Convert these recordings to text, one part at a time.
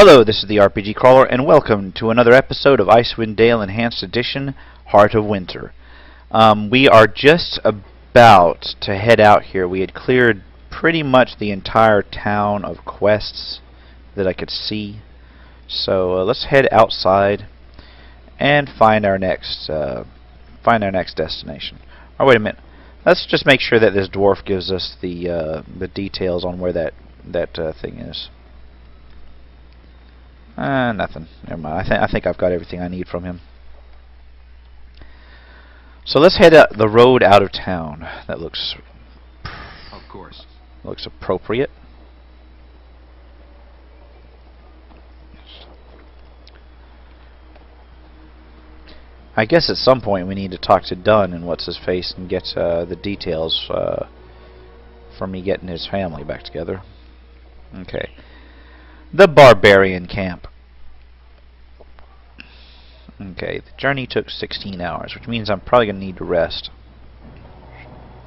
Hello, this is the RPG Crawler, and welcome to another episode of Icewind Dale Enhanced Edition, Heart of Winter. We are just about to head out here. We had cleared pretty much the entire town of quests that I could see. So let's head outside and find our next destination. Oh, wait a minute. Let's just make sure that this dwarf gives us the details on where that thing is. Nothing. Never mind. I think I've got everything I need from him. So let's head up the road out of town. That looks, of course, looks appropriate. I guess at some point we need to talk to Dunn and what's his face and get the details for me getting his family back together. Okay. The barbarian camp. Okay, the journey took 16 hours, which means I'm probably going to need to rest.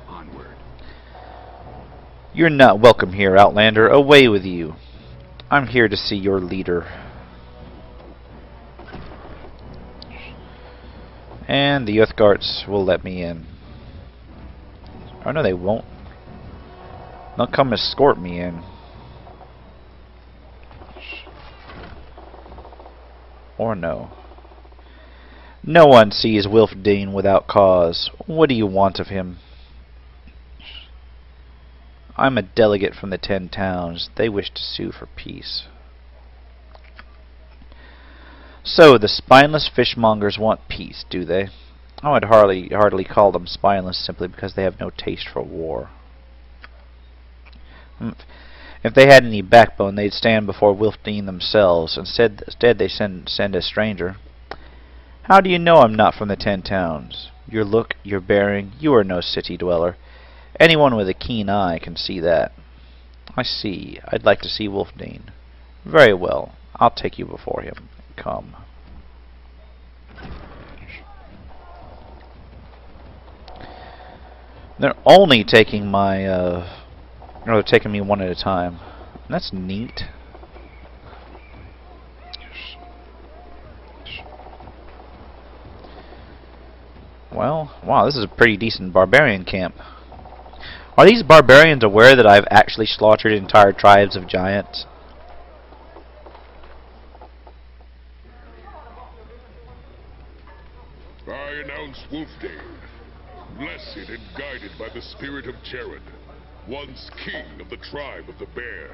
Onward. You're not welcome here, Outlander. Away with you. I'm here to see your leader. And the Uthgarts will let me in. Oh no, they won't. They'll come escort me in. Or no. No one sees Wilfdene without cause. What do you want of him? I'm a delegate from the 10 towns. They wish to sue for peace. So, the spineless fishmongers want peace, do they? I would hardly call them spineless simply because they have no taste for war. If they had any backbone, they'd stand before Wilfdene themselves. Instead they send a stranger. How do you know I'm not from the 10 towns? Your look, your bearing, you are no city dweller. Anyone with a keen eye can see that. I see. I'd like to see Wilfdene. Very well. I'll take you before him. Come. They're only taking my, they're taking me one at a time. That's neat. Well, wow, this is a pretty decent barbarian camp. Are these barbarians aware that I've actually slaughtered entire tribes of giants? I announce Wolfdane, blessed and guided by the spirit of Jared, once king of the tribe of the bear,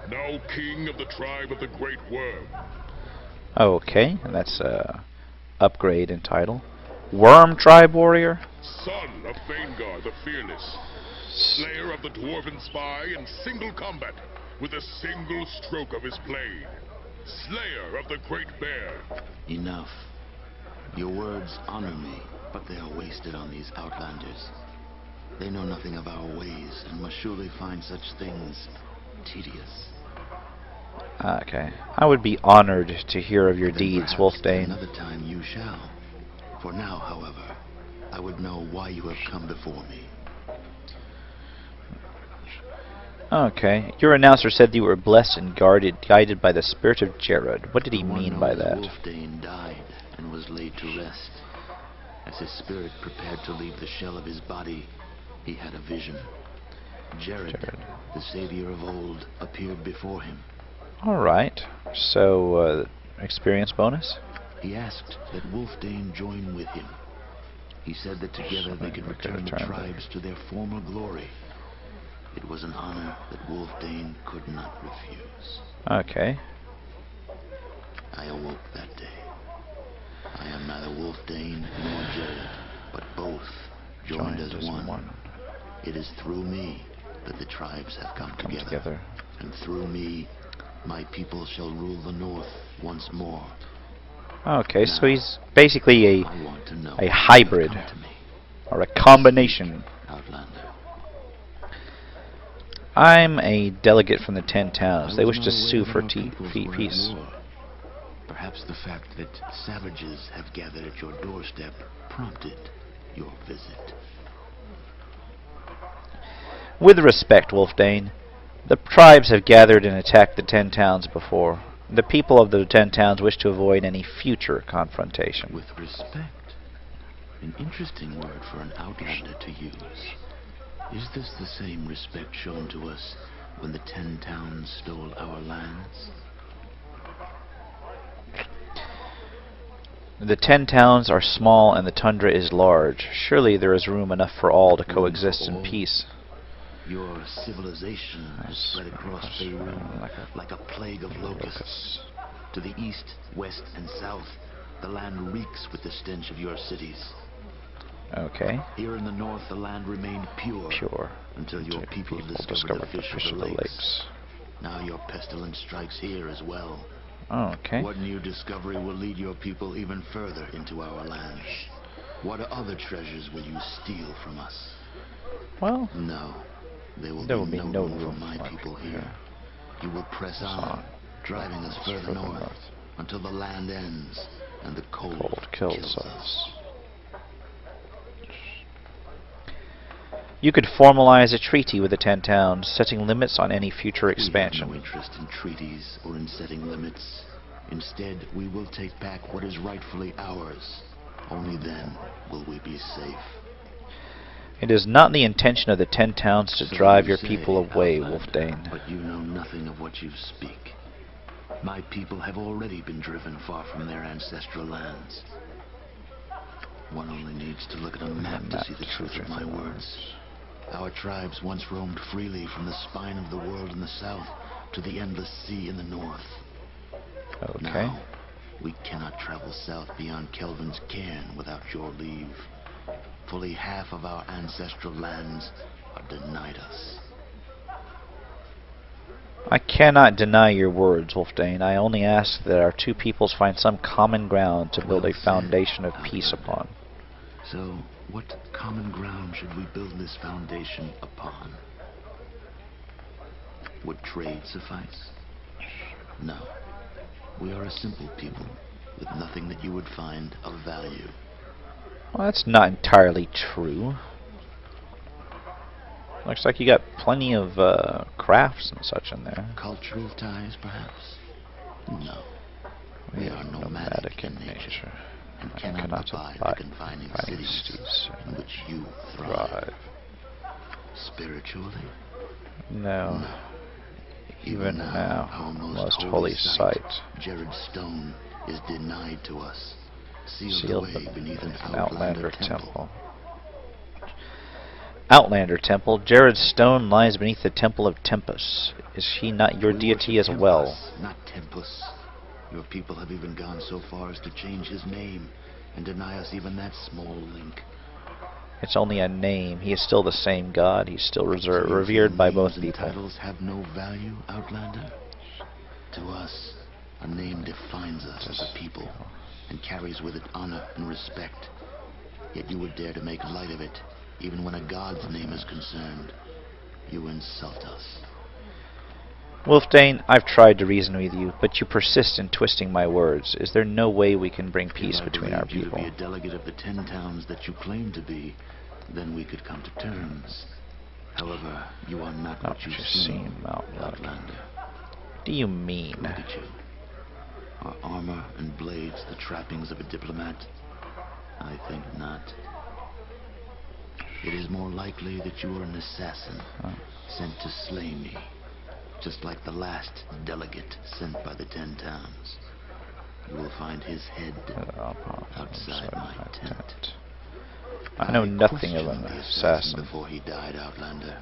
now king of the tribe of the great worm. Okay, and that's a upgrade in title. Worm tribe warrior? Son of Vaengar the fearless, slayer of the dwarven spy in single combat with a single stroke of his blade, slayer of the great bear. Enough. Your words honor me, but they are wasted on these outlanders. They know nothing of our ways, and must surely find such things tedious. Okay. I would be honored to hear of your deeds, Wolfdane. Another time you shall. For now, however, I would know why you have come before me. Okay. Your announcer said you were blessed and guided by the spirit of Jared. What did he mean by that? Wolfdane died and was laid to rest. As his spirit prepared to leave the shell of his body, he had a vision. Jared, the savior of old, appeared before him. Alright. So, experience bonus? He asked that Wolfdane join with him. He said that together they could return the tribes to their former glory. It was an honor that Wolfdane could not refuse. Okay. I awoke that day. I am neither Wolfdane nor Jared, but both joined as one. It is through me that the tribes have come together. And through me, my people shall rule the north once more. Okay, now, so he's basically a hybrid, or a combination. Outlander. I'm a delegate from the 10 towns. They wish to sue for peace. Perhaps the fact that savages have gathered at your doorstep prompted your visit. With respect, Wolfdane, the tribes have gathered and attacked the 10 towns before. The people of the 10 towns wish to avoid any future confrontation. With respect. An interesting word for an outlander to use. Is this the same respect shown to us when the 10 towns stole our lands? The 10 towns are small and the tundra is large. Surely there is room enough for all to coexist in peace. Your civilization has spread across Faerun like a plague of locusts. To the east, west, and south, the land reeks with the stench of your cities. Okay. Here in the north, the land remained pure until your people discovered the fish of the lakes. Now your pestilence strikes here as well. Okay. What new discovery will lead your people even further into our lands? What other treasures will you steal from us? Well, no, there will be no room for my people here. You will press on, driving us further north until the land ends and the cold kills us. You could formalize a treaty with the 10 towns, setting limits on any future expansion. We have no interest in treaties or in setting limits. Instead, we will take back what is rightfully ours. Only then will we be safe. It is not the intention of the 10 towns to drive your people away, Wolfdane. But you know nothing of what you speak. My people have already been driven far from their ancestral lands. One only needs to look at a map to see the truth of my words. Our tribes once roamed freely from the spine of the world in the south to the endless sea in the north. Okay. Now, we cannot travel south beyond Kelvin's cairn without your leave. Fully half of our ancestral lands are denied us. I cannot deny your words, Wolfdane. I only ask that our two peoples find some common ground to build a foundation of peace upon. So, what common ground should we build this foundation upon? Would trade suffice? No. We are a simple people, with nothing that you would find of value. Well, that's not entirely true. Looks like you got plenty of crafts and such in there. Cultural ties, perhaps? No. We are nomadic in nature, and cannot abide the confining cities in which you thrive. Spiritually? No. Even now, our most holy site, Jared Stone, is denied to us, sealed away beneath an Outlander temple. Outlander temple. Jared's stone lies beneath the temple of Tempus. Is he not your deity as well? Not Tempus. Your people have even gone so far as to change his name and deny us even that small link. It's only a name. He is still the same god. He's still revered by both people. Titles have no value, Outlander. To us, a name defines us as a people and carries with it honor and respect. Yet you would dare to make light of it, even when a god's name is concerned. You insult us. Wolfdane, I've tried to reason with you, but you persist in twisting my words. Is there no way we can bring peace between our people? If you to be a delegate of the 10 towns that you claim to be, then we could come to terms. However, you are not what you seem, Outlander. What do you mean? Look at you. Are armor and blades the trappings of a diplomat? I think not. It is more likely that you are an assassin, sent to slay me. Just like the last delegate sent by the 10 towns. You will find his head outside my tent. I know nothing of an assassin. Before he died, Outlander.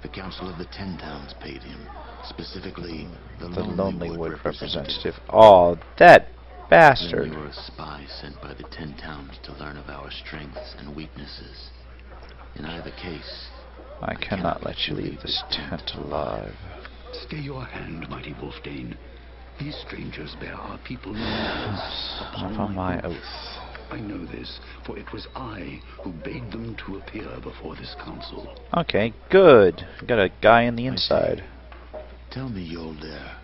The Council of the 10 towns paid him. Specifically, the Lonely Wood representative. Oh, that bastard. Then you are a spy sent by the 10 towns to learn of our strengths and weaknesses. In either case, I cannot let you leave this tent alive. Stay your hand, mighty Wolfdane. These strangers bear our people no malice. Upon my oath. I know this, for it was I who bade them to appear before this council. Okay, good. Got a guy in the inside. Tell me, Yoldair,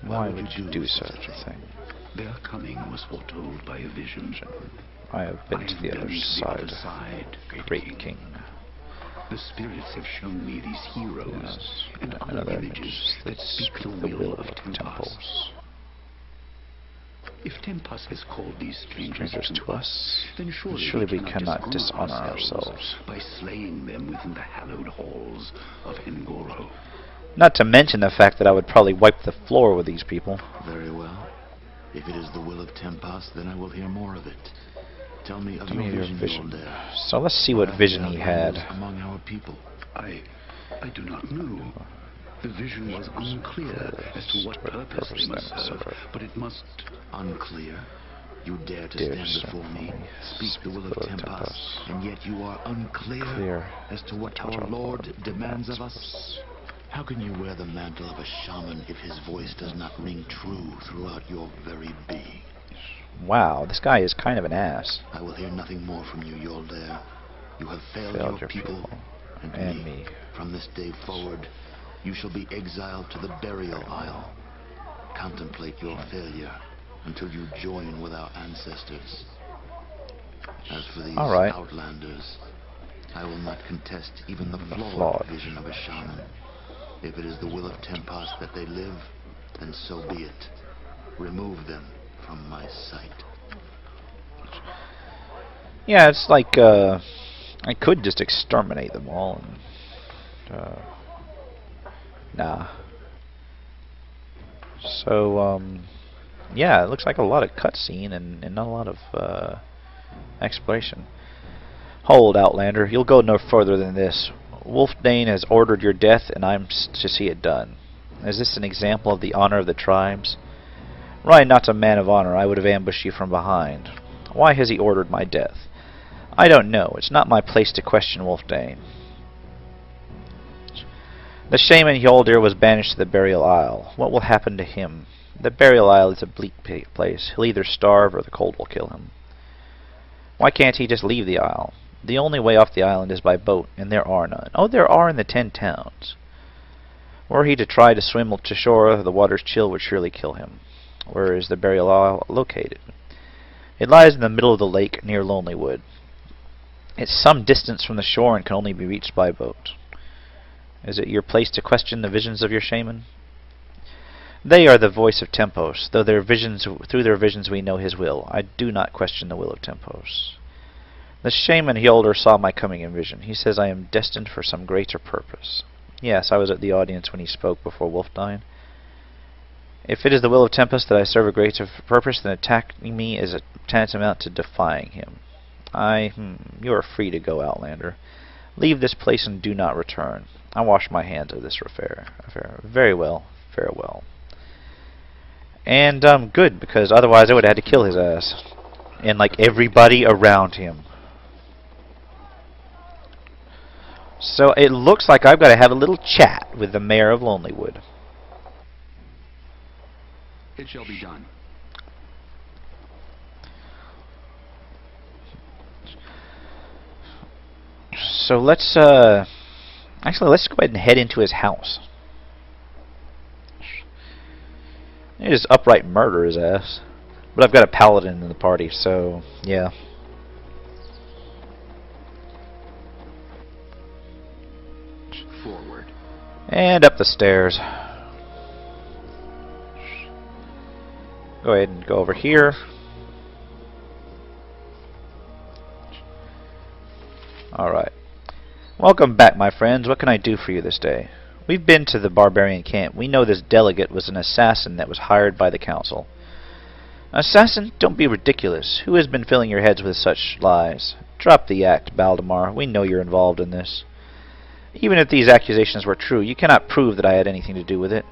why would you do such a thing? Their coming was foretold by a vision. I have been to the other side, great king. The spirits have shown me these heroes and other images that speak the will of temples. If Tempus has called these strangers to us, then surely we cannot dishonor dishonor ourselves. by slaying them within the hallowed halls of Engoro. Not to mention the fact that I would probably wipe the floor with these people. Very well. If it is the will of Tempus, then I will hear more of it. Tell me of your vision, Yoldair. So let's see what vision he had. Among our people. I do not know. The vision was unclear as to what purpose they must serve, but it must... Unclear? You dare to stand before me, speak the will of Tempus, and yet you are unclear as to what our Lord demands of us? How can you wear the mantle of a shaman if his voice does not ring true throughout your very being? Wow, this guy is kind of an ass. I will hear nothing more from you, Yoldair. You have failed your people and me. From this day forward, you shall be exiled to the burial isle. Contemplate your failure until you join with our ancestors. As for these outlanders, I will not contest even the flawed vision of a shaman. If it is the will of Tempus that they live, then so be it. Remove them from my sight. Yeah, it's like, I could just exterminate them all. And, nah. So, yeah, it looks like a lot of cutscene and not a lot of exploration. Hold, Outlander. You'll go no further than this. Wulfdane has ordered your death, and I'm to see it done. Is this an example of the honor of the tribes? Were I not a man of honor, I would have ambushed you from behind. Why has he ordered my death? I don't know. It's not my place to question Wulfdane. The shaman Hjaldir was banished to the burial isle. What will happen to him? The burial isle is a bleak place. He'll either starve or the cold will kill him. Why can't he just leave the isle? The only way off the island is by boat, and there are none. Oh, there are in the 10 towns. Were he to try to swim to shore, the water's chill would surely kill him. Where is the burial isle located? It lies in the middle of the lake near Lonelywood. It's some distance from the shore and can only be reached by boat. Is it your place to question the visions of your shaman? They are the voice of Tempos, though through their visions we know his will. I do not question the will of Tempos. The shaman Hjaldir saw my coming in vision. He says I am destined for some greater purpose. Yes, I was at the audience when he spoke before Wulfdane. If it is the will of Tempest that I serve a greater purpose, then attacking me is a tantamount to defying him. You are free to go, Outlander. Leave this place and do not return. I wash my hands of this affair. Very well, farewell. And good, because otherwise I would have had to kill his ass. And like everybody around him. So it looks like I've got to have a little chat with the mayor of Lonelywood. It shall be done. So let's actually let's go ahead and head into his house. He just upright murder his ass. But I've got a paladin in the party, so yeah. Forward. And up the stairs. Go ahead and go over here. Alright. Welcome back, my friends. What can I do for you this day? We've been to the barbarian camp. We know this delegate was an assassin that was hired by the council. Assassin? Don't be ridiculous. Who has been filling your heads with such lies? Drop the act, Baldemar. We know you're involved in this. Even if these accusations were true, you cannot prove that I had anything to do with it.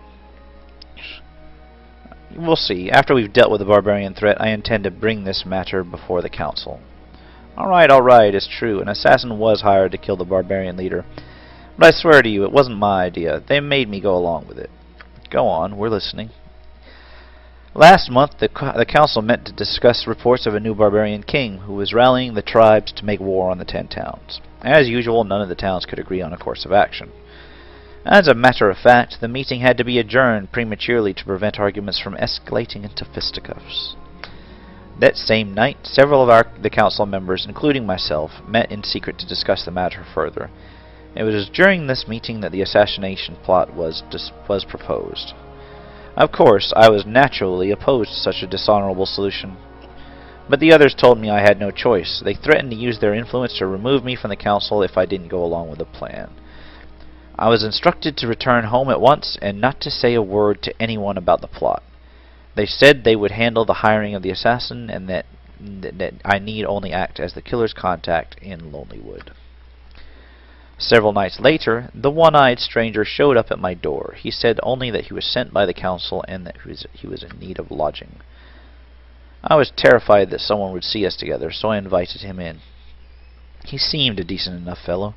We'll see. After we've dealt with the barbarian threat, I intend to bring this matter before the council. Alright, it's true. An assassin was hired to kill the barbarian leader. But I swear to you, it wasn't my idea. They made me go along with it. Go on, we're listening. Last month, the council met to discuss reports of a new barbarian king who was rallying the tribes to make war on the 10 towns. As usual, none of the towns could agree on a course of action. As a matter of fact, the meeting had to be adjourned prematurely to prevent arguments from escalating into fisticuffs. That same night, several of the council members, including myself, met in secret to discuss the matter further. It was during this meeting that the assassination plot was proposed. Of course, I was naturally opposed to such a dishonorable solution. But the others told me I had no choice. They threatened to use their influence to remove me from the council if I didn't go along with the plan. I was instructed to return home at once and not to say a word to anyone about the plot. They said they would handle the hiring of the assassin and that I need only act as the killer's contact in Lonelywood. Several nights later, the one-eyed stranger showed up at my door. He said only that he was sent by the council and that he was in need of lodging. I was terrified that someone would see us together, so I invited him in. He seemed a decent enough fellow.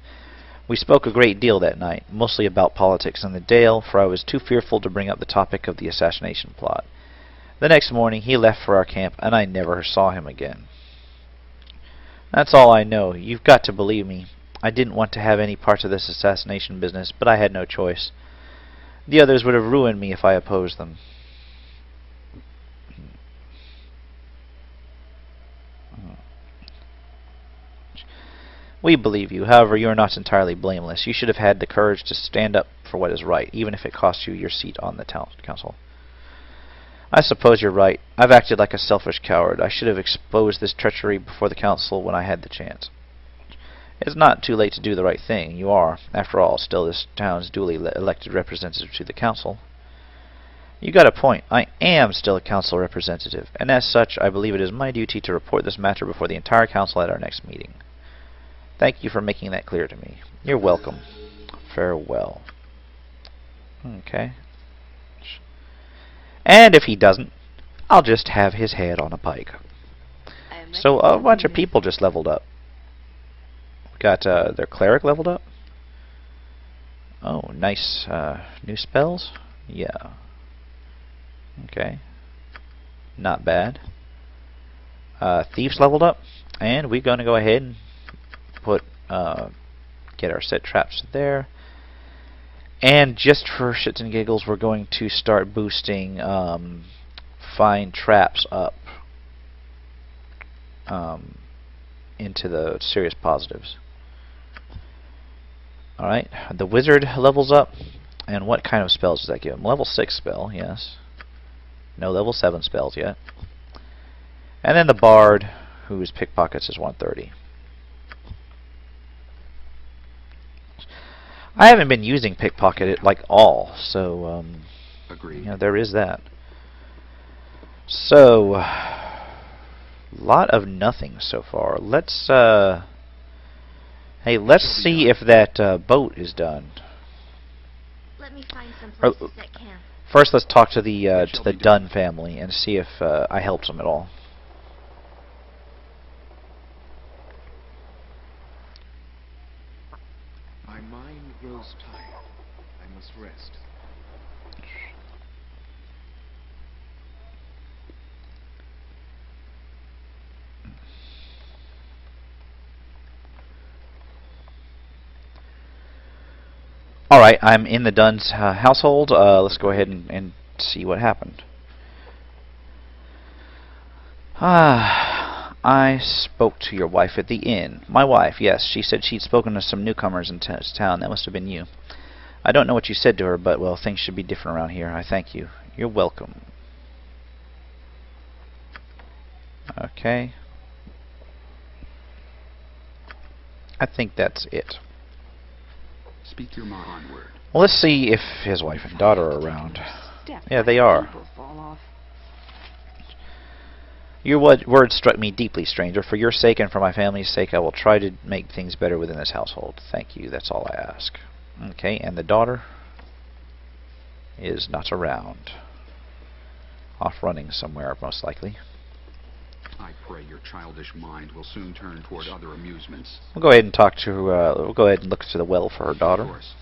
We spoke a great deal that night, mostly about politics in the Dale, for I was too fearful to bring up the topic of the assassination plot. The next morning he left for our camp, and I never saw him again. That's all I know. You've got to believe me. I didn't want to have any part of this assassination business, but I had no choice. The others would have ruined me if I opposed them. We believe you. However, you are not entirely blameless. You should have had the courage to stand up for what is right, even if it costs you your seat on the council. I suppose you're right. I've acted like a selfish coward. I should have exposed this treachery before the council when I had the chance. It's not too late to do the right thing. You are, after all, still this town's duly elected representative to the council. You got a point. I am still a council representative, and as such, I believe it is my duty to report this matter before the entire council at our next meeting. Thank you for making that clear to me. You're welcome. Farewell. Okay. And if he doesn't, I'll just have his head on a pike. So a bunch of people just leveled up. Got their cleric leveled up. Oh, nice new spells. Yeah. Okay. Not bad. Thieves leveled up, and we're going to go ahead and put get our set traps there. And just for shits and giggles, we're going to start boosting find traps up into the serious positives. Alright, the wizard levels up. And what kind of spells does that give him? Level 6 spell, yes. No level 7 spells yet. And then the bard, whose pickpockets is 130. I haven't been using pickpocket like all, so Agreed. You know, there is that. So, lot of nothing so far. Let's let's see if that boat is done. Let me find some places that can. First, let's talk to the Dunn family and see if I helped them at all. My mind grows tired. I must rest. Alright, I'm in the Dunn's household. Let's go ahead and see what happened. I spoke to your wife at the inn. My wife, yes. She said she'd spoken to some newcomers in town. That must have been you. I don't know what you said to her, but, well, things should be different around here. I thank you. You're welcome. Okay. I think that's it. Speak your mind. Onward. Well, let's see if his wife and daughter are around. Yeah, they are. Your words struck me deeply, stranger. For your sake and for my family's sake, I will try to make things better within this household. Thank you. That's all I ask. Okay, and the daughter is not around. Off running somewhere, most likely. I pray your childish mind will soon turn toward other amusements. We'll go ahead and talk to. We'll go ahead and look to the well for her daughter. Of course.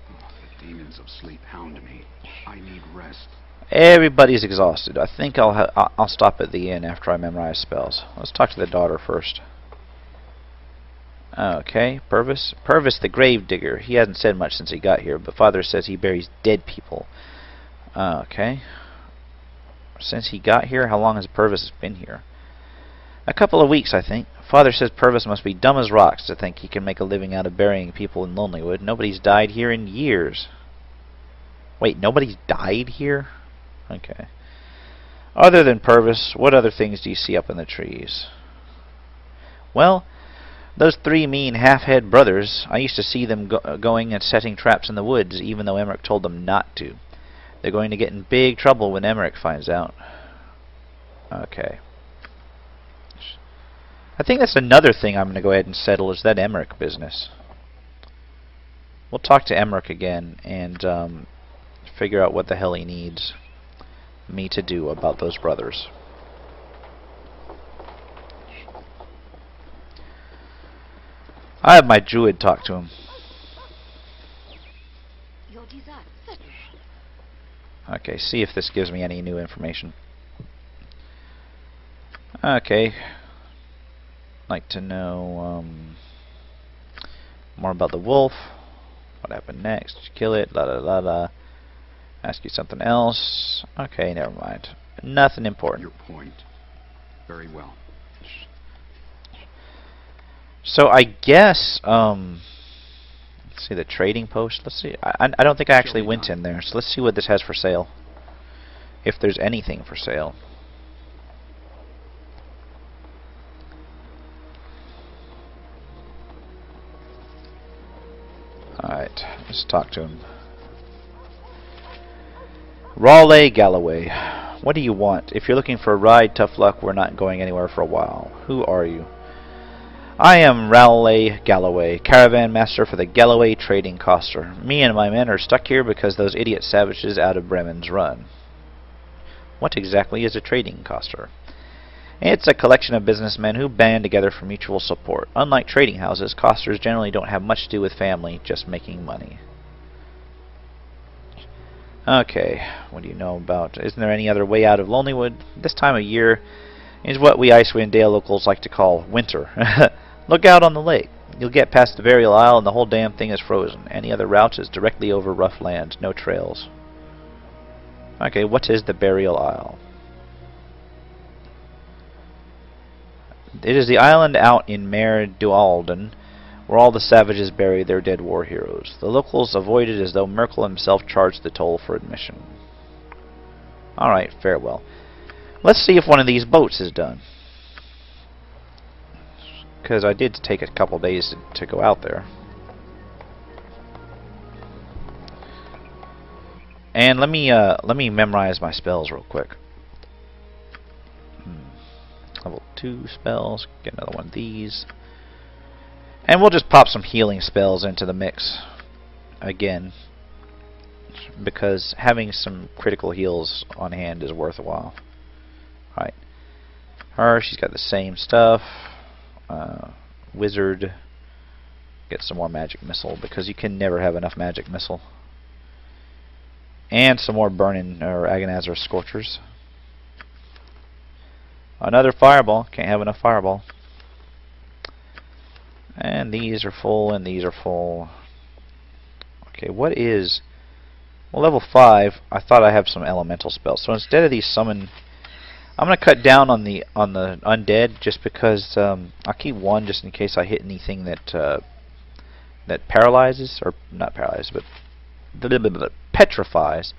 Oh, the demons of sleep hound me. I need rest. Everybody's exhausted. I think I'll stop at the inn after I memorize spells. Let's talk to the daughter first. Okay, Purvis. Purvis the grave digger. He hasn't said much since he got here, but Father says he buries dead people. Okay. Since he got here, how long has Purvis been here? A couple of weeks, I think. Father says Purvis must be dumb as rocks to think he can make a living out of burying people in Lonelywood. Nobody's died here in years. Wait, nobody's died here? Okay. Other than Purvis, what other things do you see up in the trees? Well, those 3 mean half-head brothers. I used to see them going and setting traps in the woods, even though Emmerich told them not to. They're going to get in big trouble when Emmerich finds out. Okay. I think that's another thing I'm going to go ahead and settle, is that Emmerich business. We'll talk to Emmerich again and figure out what the hell he needs me to do about those brothers. I have my druid talk to him. Your desire. Okay, see if this gives me any new information. Okay. Like to know more about the wolf. What happened next? Did you kill it? La la la la. Ask you something else. Okay, never mind. Nothing important. Your point. Very well. So I guess let's see the trading post. Let's see. I don't think I actually went in there. So let's see what this has for sale. If there's anything for sale. Alright, let's talk to him. Raleigh Galloway. What do you want? If you're looking for a ride, tough luck, we're not going anywhere for a while. Who are you? I am Raleigh Galloway, caravan master for the Galloway Trading Coster. Me and my men are stuck here because those idiot savages out of Bremen's run. What exactly is a trading coster? It's a collection of businessmen who band together for mutual support. Unlike trading houses, costers generally don't have much to do with family, just making money. Okay, what do you know about? Isn't there any other way out of Lonelywood? This time of year is what we Icewind Dale locals like to call winter. Look out on the lake. You'll get past the burial isle and the whole damn thing is frozen. Any other route is directly over rough land, no trails. Okay, what is the burial isle? It is the island out in Mare Dualden, where all the savages bury their dead war heroes. The locals avoid it as though Merkel himself charged the toll for admission. Alright, farewell. Let's see if one of these boats is done. Because I did take a couple days to go out there. And let me memorize my spells real quick. Level 2 spells. Get another one of these. And we'll just pop some healing spells into the mix again, because having some critical heals on hand is worth a while. Alright. Her, she's got the same stuff. Wizard. Get some more magic missile, because you can never have enough magic missile. And some more burning or Agonazar Scorchers. Another fireball. Can't have enough fireball. And these are full, and these are full. Okay, what is... Well, level 5, I thought I have some elemental spells. So instead of these summon... I'm going to cut down on the undead, just because I'll keep one just in case I hit anything that that paralyzes, or not paralyzes, but petrifies.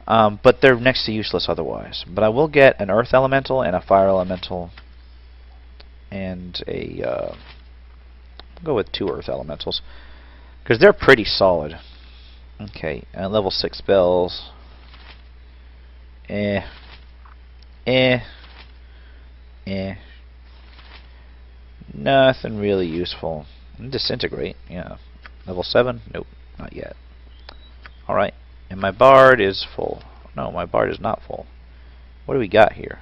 But they're next to useless otherwise. But I will get an earth elemental and a fire elemental and a... I'll go with 2 earth elementals, because they're pretty solid. Okay, level 6 spells. Nothing really useful. Disintegrate, yeah. Level 7? Nope, not yet. Alright, and my bard is full. No, my bard is not full. What do we got here?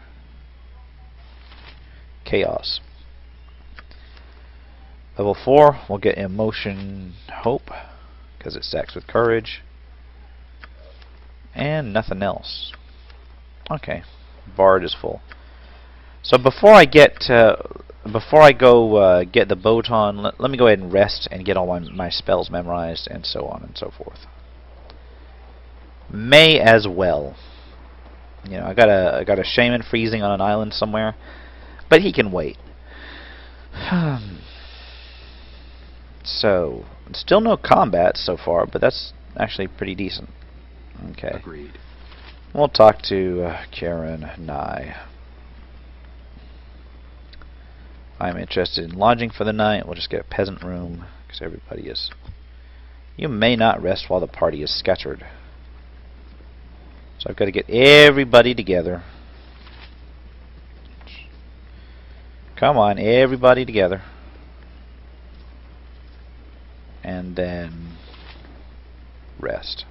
Chaos. Level 4, we'll get Emotion Hope, because it stacks with Courage. And nothing else. Okay, Bard is full. So before I go get the Boton, let me go ahead and rest and get all my spells memorized, and so on and so forth. May as well. You know, I got a shaman freezing on an island somewhere. But he can wait. So, still no combat so far, but that's actually pretty decent. Okay. Agreed. We'll talk to Karen Nye. I'm interested in lodging for the night. We'll just get a peasant room, because everybody is... You may not rest while the party is scattered. So I've got to get everybody together. Come on, everybody together. And then rest.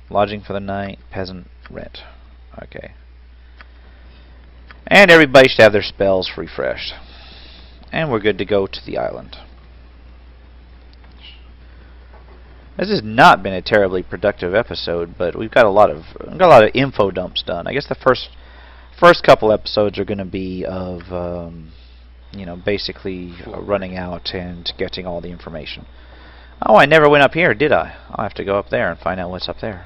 Lodging for the night, peasant, rent. Okay. And everybody should have their spells refreshed. And we're good to go to the island. This has not been a terribly productive episode, but we've got a lot of info dumps done. I guess the first couple episodes are going to be of you know, basically running out and getting all the information. Oh, I never went up here, did I? I'll have to go up there and find out what's up there.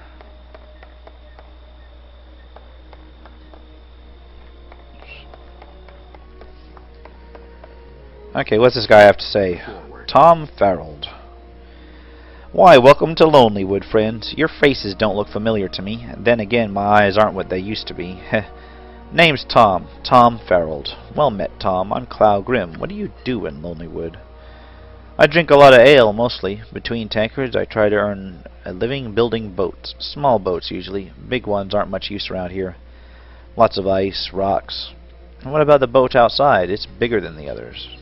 Okay, what's this guy have to say? Tom Farrell. Why, welcome to Lonelywood, friends. Your faces don't look familiar to me. Then again, my eyes aren't what they used to be. Name's Tom. Tom Farrell. Well met, Tom. I'm Clow Grim. What do you do in Lonelywood? I drink a lot of ale, mostly. Between tankards, I try to earn a living building boats. Small boats, usually. Big ones aren't much use around here. Lots of ice, rocks. And what about the boat outside? It's bigger than the others.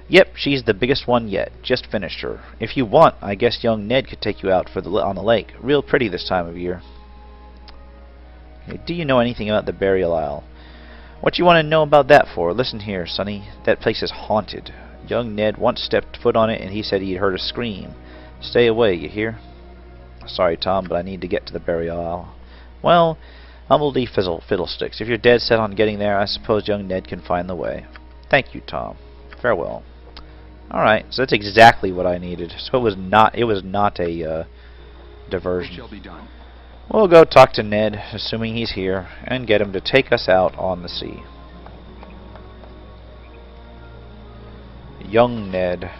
Yep, she's the biggest one yet. Just finished her. If you want, I guess young Ned could take you out on the lake. Real pretty this time of year. Okay, do you know anything about the burial isle? What you want to know about that for? Listen here, Sonny. That place is haunted. Young Ned once stepped foot on it and he said he'd heard a scream. Stay away, you hear? Sorry, Tom, but I need to get to the burial isle. Well, humbledy fiddlesticks. If you're dead set on getting there, I suppose young Ned can find the way. Thank you, Tom. Farewell. Alright, so that's exactly what I needed. So it was not a diversion. Shall be done. We'll go talk to Ned, assuming he's here, and get him to take us out on the sea. Young Ned.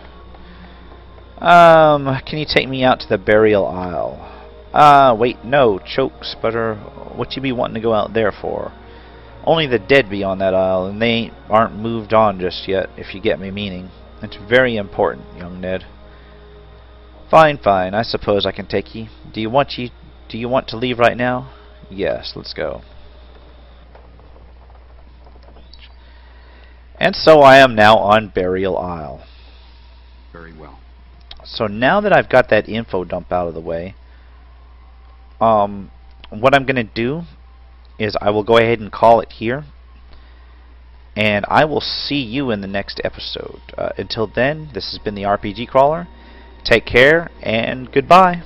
Can you take me out to the burial isle? Wait, no, choke, sputter. What you be wanting to go out there for? Only the dead be on that isle, and they aren't moved on just yet, if you get me meaning. It's very important, young Ned. Fine, fine. I suppose I can take ye. Do you want to leave right now? Yes, let's go. And so I am now on Burial Isle. Very well. So now that I've got that info dump out of the way, what I'm going to do is I will go ahead and call it here. And I will see you in the next episode. Until then, this has been the RPG Crawler. Take care, and goodbye.